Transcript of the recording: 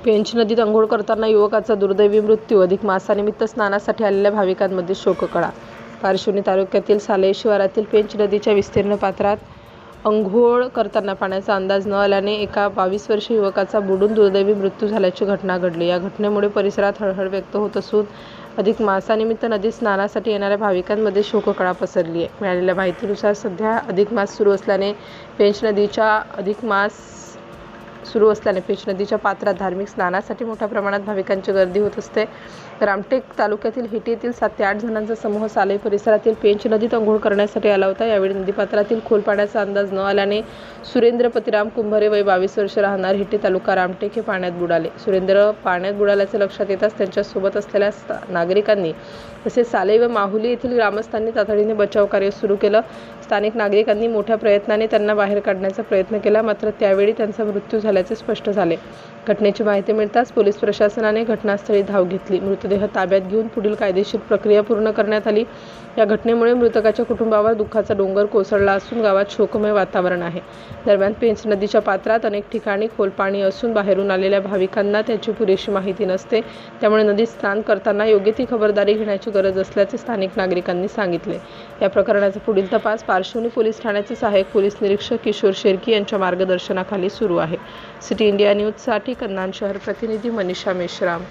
पेंच नदीत अंघोळ करताना युवकाचा दुर्दैवी मृत्यू. अधिक मासानिमित्त स्नानासाठी आलेल्या भाविकांमध्ये शोककळा. पारशिवनी तालुक्यातील साले शिवारातील पेंच नदीच्या विस्तीर्ण पात्रात अंघोळ करताना पाण्याचा अंदाज न आल्याने एका 22 वर्षीय युवकाचा बुडून दुर्दैवी मृत्यू झाल्याची घटना घडली. या घटनेमुळे परिसरात हळहळ व्यक्त होत असून अधिक मासानिमित्त नदीत स्नानासाठी येणाऱ्या भाविकांमध्ये शोककळा पसरली आहे. मिळालेल्या माहितीनुसार सध्या अधिक मास सुरू असल्याने पेंच नदीच्या पात्रात धार्मिक स्नानासाठी मोठ्या प्रमाणात भाविकांची गर्दी होत असते. रामटेक तालुक्यातील हिटी येथील 7 ते 8 जणांचा समूह साले परिसरातील पेंच नदीत अंघोळ करण्यासाठी आला होता. यावेळी नदीपात्रातील खोल पाण्याचा अंदाज न आल्याने सुरेंद्र पतिराम कुंभारे वय 22 वर्ष राहणार हिटी तालुका रामटेक हे पाण्यात बुडाले. सुरेंद्र पाण्यात बुडाल्याचे लक्षात येताच त्यांच्यासोबत असलेल्या नागरिकांनी तसेच साले व माहुली येथील ग्रामस्थांनी तातडीने बचाव कार्य सुरू केलं. स्थानिक नागरिकांनी मोठ्या प्रयत्नाने त्यांना बाहेर काढण्याचा प्रयत्न केला, मात्र त्यावेळी त्यांचा मृत्यू झाल्याचे स्पष्ट झाले. घटनेची माहिती मिळताच पोलीस प्रशासनाने घटनास्थळी धाव घेतली. मृतदेह ताब्यात घेऊन पुढील कायदेशीर प्रक्रिया पूर्ण करण्यात आली. या घटनेमुळे मृतकाच्या कुटुंबावर दुःखाचा डोंगर कोसळला असून गावात शोकमय वातावरण आहे. दरम्यान पेंच नदीच्या पात्रात अनेक ठिकाणी खोल पाणी असून बाहेरून आलेल्या भाविकांना त्याची पुरेशी माहिती नसते. त्यामुळे नदीत स्नान करताना योग्य ती खबरदारी घेण्याची गरज असल्याचे स्थानिक नागरिकांनी सांगितले. या प्रकरणाचा पुढील तपास पारशिवनी पोलीस ठाण्याचे सहाय्यक पोलीस निरीक्षक किशोर शेरकी यांच्या मार्गदर्शनाखाली सुरू आहे. सिटी इंडिया न्यूजसाठी कन्नड शहर प्रतिनिधी मनीषा मेश्राम.